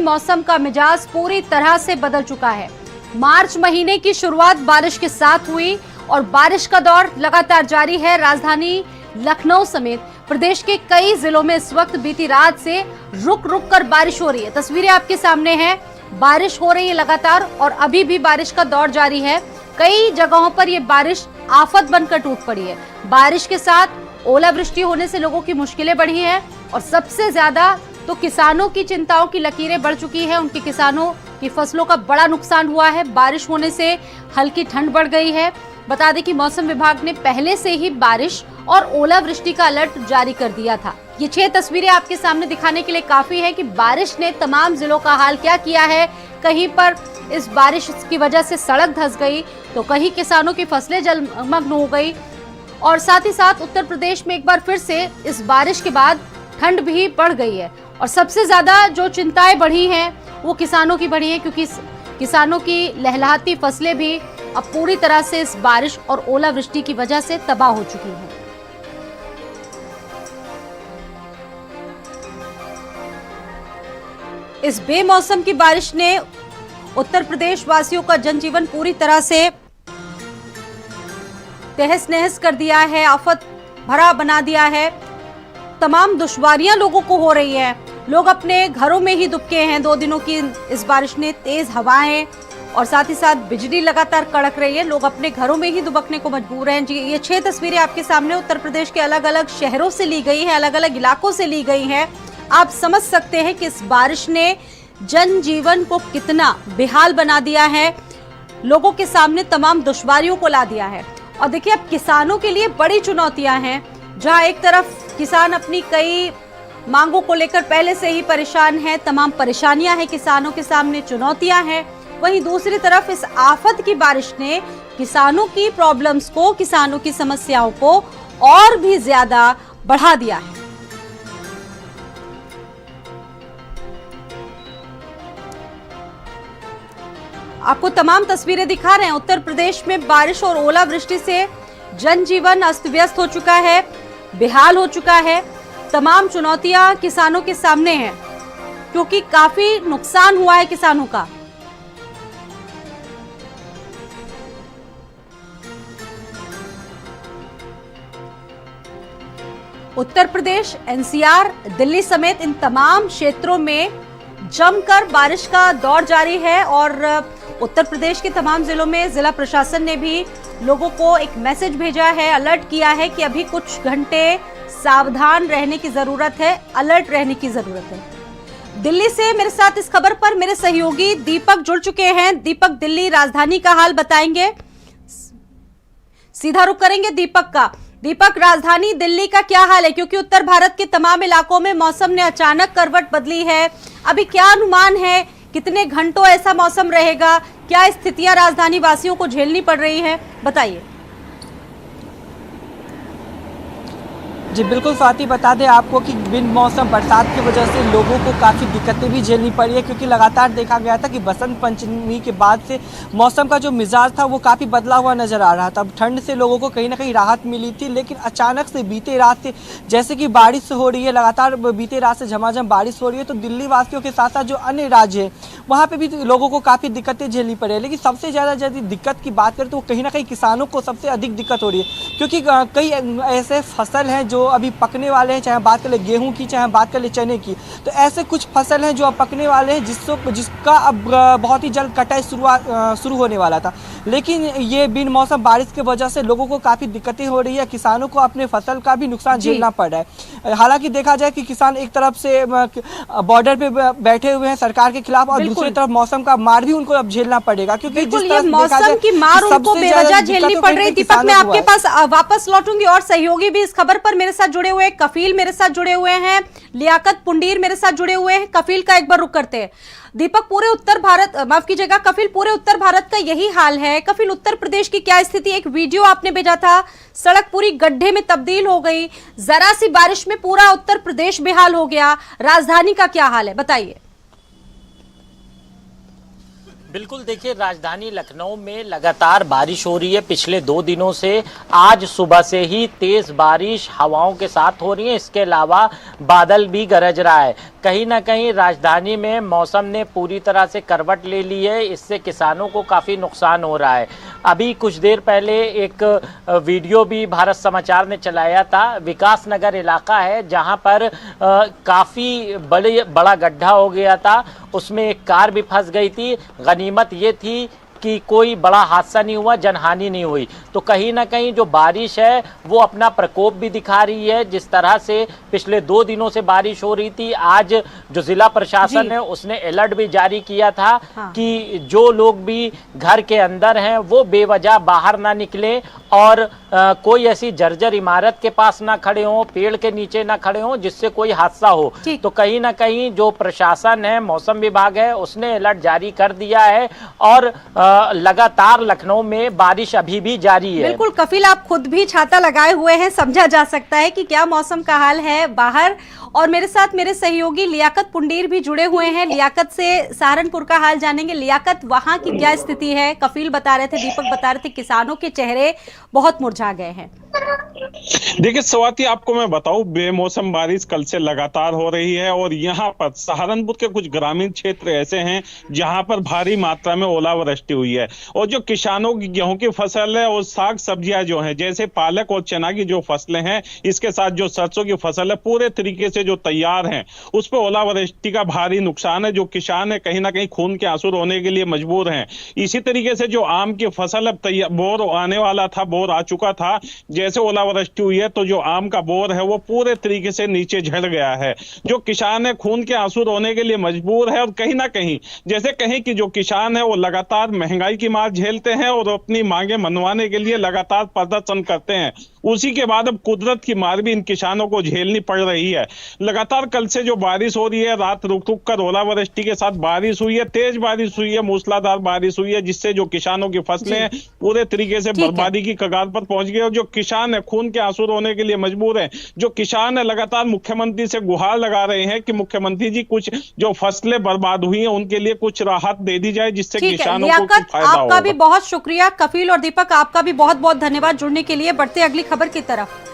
मौसम का मिजाज पूरी तरह से बदल चुका है। मार्च महीने की शुरुआत बारिश के साथ हुई और बारिश का दौर लगातार जारी है। राजधानी लखनऊ समेत प्रदेश के कई जिलों में इस वक्त बीती रात से रुक रुक कर बारिश हो रही है। तस्वीरें आपके सामने हैं, बारिश हो रही है लगातार और अभी भी बारिश का दौर जारी है। कई जगहों पर यह बारिश आफत बनकर टूट पड़ी है। बारिश के साथ ओलावृष्टि होने से लोगों की मुश्किलें बढ़ी हैं और सबसे ज्यादा तो किसानों की चिंताओं की लकीरें बढ़ चुकी है। उनके किसानों की फसलों का बड़ा नुकसान हुआ है। बारिश होने से हल्की ठंड बढ़ गई है। बता दें कि मौसम विभाग ने पहले से ही बारिश और ओलावृष्टि का अलर्ट जारी कर दिया था। ये 6 तस्वीरें आपके सामने दिखाने के लिए काफी है कि बारिश ने तमाम जिलों का हाल क्या किया है। कहीं पर इस बारिश की वजह से सड़क धंस गई तो कहीं किसानों की फसलें जलमग्न हो गई और साथ ही साथ उत्तर प्रदेश में एक बार फिर से इस बारिश के बाद ठंड भी बढ़ गई है। और सबसे ज्यादा जो चिंताएं बढ़ी हैं वो किसानों की बढ़ी है, क्योंकि किसानों की लहलहाती फसलें भी अब पूरी तरह से इस बारिश और ओलावृष्टि की वजह से तबाह हो चुकी हैं। इस बेमौसम की बारिश ने उत्तर प्रदेश वासियों का जनजीवन पूरी तरह से तहस नहस कर दिया है, आफत भरा बना दिया है। तमाम दुश्वारियां लोगों को हो रही है। लोग अपने घरों में ही दुबके हैं। 2 दिनों की इस बारिश ने तेज हवाएं और साथ ही साथ बिजली लगातार कड़क रही है। लोग अपने घरों में ही दुबकने को मजबूर हैं। जी, ये 6 तस्वीरें आपके सामने उत्तर प्रदेश के अलग अलग शहरों से ली गई हैं, अलग अलग इलाकों से ली गई हैं। आप समझ सकते हैं कि इस बारिश ने जनजीवन को कितना बेहाल बना दिया है, लोगों के सामने तमाम दुश्वारियों को ला दिया है। और देखिए, अब किसानों के लिए बड़ी चुनौतियां हैं। जहां एक तरफ किसान अपनी कई मांगों को लेकर पहले से ही परेशान है, तमाम परेशानियां हैं किसानों के सामने, चुनौतियां हैं, वहीं दूसरी तरफ इस आफत की बारिश ने किसानों की प्रॉब्लम्स को, किसानों की समस्याओं को और भी ज्यादा बढ़ा दिया है। आपको तमाम तस्वीरें दिखा रहे हैं। उत्तर प्रदेश में बारिश और ओलावृष्टि से जनजीवन अस्त व्यस्त हो चुका है, बेहाल हो चुका है। तमाम चुनौतियां किसानों के सामने हैं, क्योंकि काफी नुकसान हुआ है किसानों का। उत्तर प्रदेश, एनसीआर, दिल्ली समेत इन तमाम क्षेत्रों में जमकर बारिश का दौर जारी है और उत्तर प्रदेश के तमाम जिलों में जिला प्रशासन ने भी लोगों को एक मैसेज भेजा है, अलर्ट किया है कि अभी कुछ घंटे सावधान रहने की जरूरत है, अलर्ट रहने की जरूरत है। दिल्ली से मेरे साथ इस खबर पर मेरे सहयोगी दीपक जुड़ चुके हैं। दीपक, दिल्ली राजधानी का हाल बताएंगे। सीधा रुख करेंगे दीपक का। दीपक, राजधानी दिल्ली का क्या हाल है, क्योंकि उत्तर भारत के तमाम इलाकों में मौसम ने अचानक करवट बदली है। अभी क्या अनुमान है, कितने घंटों ऐसा मौसम रहेगा, क्या स्थितियां राजधानी वासियों को झेलनी पड़ रही है, बताइए। जी बिल्कुल स्वाति, बता दें आपको कि बिन मौसम बरसात की वजह से लोगों को काफ़ी दिक्कतें भी झेलनी पड़ी है, क्योंकि लगातार देखा गया था कि बसंत पंचमी के बाद से मौसम का जो मिजाज था वो काफ़ी बदला हुआ नज़र आ रहा था। अब ठंड से लोगों को कहीं ना कहीं राहत मिली थी, लेकिन अचानक से बीते रात से जैसे कि बारिश हो रही है, लगातार बीते रात से झमाझम बारिश हो रही है, तो दिल्ली वासियों के साथ साथ जो अन्य राज्य हैं वहाँ पर भी लोगों को काफ़ी दिक्कतें झेलनी पड़ी है। लेकिन सबसे ज़्यादा यदि दिक्कत की बात करें तो कहीं ना कहीं किसानों को सबसे अधिक दिक्कत हो रही है, क्योंकि कई ऐसे फसल हैं जो अभी पकने वाले हैं, चाहे बात कर ले गेहूं की, चाहे बात कर ले चने की। तो ऐसे कुछ फसल हैं जो अब पकने वाले हैं, जिसका अब बहुत ही जल्द कटाई शुरू होने वाला था। लेकिन ये बिन मौसम बारिश की वजह से लोगों को काफ़ी दिक्कतें हो रही है, किसानों को अपने फसल का भी नुकसान झेलना पड़ रहा है। हालांकि देखा जाए कि किसान एक तरफ से बॉर्डर पे बैठे हुए हैं सरकार के खिलाफ और दूसरी तरफ मौसम का मार भी उनको अब झेलना पड़ेगा, क्योंकि जिस तरह मौसम की मार उनको बेवजह झेलनी पड़ रही है। दीपक, मैं आपके पास वापस लौटूंगी और सहयोगी भी इस खबर पर मेरे साथ जुड़े हुए, कफील मेरे साथ जुड़े हुए हैं, लियाकत पुंडीर मेरे साथ जुड़े हुए हैं। कफील का एक बार रुख करते हैं। दीपक, पूरे उत्तर भारत, माफ कीजिएगा कफील, पूरे उत्तर भारत का यही हाल है। कफील, उत्तर प्रदेश की क्या स्थिति? एक वीडियो आपने भेजा था, सड़क पूरी गड्ढे में तब्दील हो गई, जरा सी बारिश में पूरा उत्तर प्रदेश बेहाल हो गया। राजधानी का क्या हाल है, बताइए। बिल्कुल, देखिए राजधानी लखनऊ में लगातार बारिश हो रही है पिछले 2 दिनों से। आज सुबह से ही तेज बारिश हवाओं के साथ हो रही है, इसके अलावा बादल भी गरज रहा है। कहीं ना कहीं राजधानी में मौसम ने पूरी तरह से करवट ले ली है, इससे किसानों को काफ़ी नुकसान हो रहा है। अभी कुछ देर पहले एक वीडियो भी भारत समाचार ने चलाया था। विकास नगर इलाका है जहां पर काफ़ी बड़ा गड्ढा हो गया था, उसमें एक कार भी फंस गई थी। गनीमत ये थी कि कोई बड़ा हादसा नहीं हुआ, जनहानि नहीं हुई। तो कहीं ना कहीं जो बारिश है वो अपना प्रकोप भी दिखा रही है। जिस तरह से पिछले 2 दिनों से बारिश हो रही थी, आज जो जिला प्रशासन है उसने अलर्ट भी जारी किया था कि जो लोग भी घर के अंदर हैं वो बेवजह बाहर ना निकलें और कोई ऐसी जर्जर इमारत के पास ना खड़े हों, पेड़ के नीचे ना खड़े हों जिससे कोई हादसा हो। तो कहीं ना कहीं जो प्रशासन है, मौसम विभाग है, उसने अलर्ट जारी कर दिया है और लगातार लखनऊ में बारिश अभी भी जारी है। बिल्कुल कफिल, आप खुद भी छाता लगाए हुए हैं, समझा जा सकता है कि क्या मौसम का हाल है बाहर। और मेरे साथ मेरे सहयोगी लियाकत पुंडीर भी जुड़े हुए हैं। लियाकत से सहारनपुर का हाल जानेंगे। लियाकत, वहां की क्या स्थिति है? कफिल बता रहे थे, दीपक बता रहे थे, किसानों के चेहरे बहुत मुरझा गए हैं। देखिए स्वाति, आपको मैं बताऊं, बेमौसम बारिश कल से लगातार हो रही है और यहाँ पर सहारनपुर के कुछ ग्रामीण क्षेत्र ऐसे हैं जहाँ पर भारी मात्रा में ओलावृष्टि हुई है और जो किसानों की गेहूं की फसल है और साग सब्जियां जो हैं, जैसे पालक और चना की जो फसलें हैं, इसके साथ जो सरसों की फसल है, पूरे तरीके से जो तैयार हैं उस पर ओलावृष्टि का भारी नुकसान है। जो किसान है कहीं ना कहीं खून के आंसू रोने के लिए मजबूर हैं। इसी तरीके से जो आम की फसल अब बोर आने वाला था, बोर आ चुका था, जैसे ओलावृष्टि हुई है तो जो आम का बोर है वो पूरे तरीके से नीचे झड़ गया है। जो किसान है खून के आंसू रोने के लिए मजबूर है और कहीं ना कहीं जैसे कहें कि जो किसान है वो लगातार महंगाई की मार झेलते हैं और अपनी मांगे मनवाने के लिए लगातार प्रदर्शन करते हैं। उसी के बाद अब कुदरत की मार भी इन किसानों को झेलनी पड़ रही है। लगातार कल से जो बारिश हो रही है, रात रुक रुक कर ओलावृष्टि के साथ बारिश हुई है, तेज बारिश हुई है, मूसलाधार बारिश हुई है, जिससे जो किसानों की फसलें पूरे तरीके से बर्बादी की कगार पर पहुंच गई और जो किसान है खून के आंसू रोने के लिए मजबूर है। जो किसान है लगातार मुख्यमंत्री से गुहार लगा रहे हैं कि मुख्यमंत्री जी कुछ जो फसलें बर्बाद हुई हैं उनके लिए कुछ राहत दे दी जाए, जिससे किसानों को फायदा हो। आपका भी बहुत शुक्रिया। कफिल और दीपक, आपका भी बहुत बहुत धन्यवाद जुड़ने के लिए। बढ़ते अगली खबर की तरफ।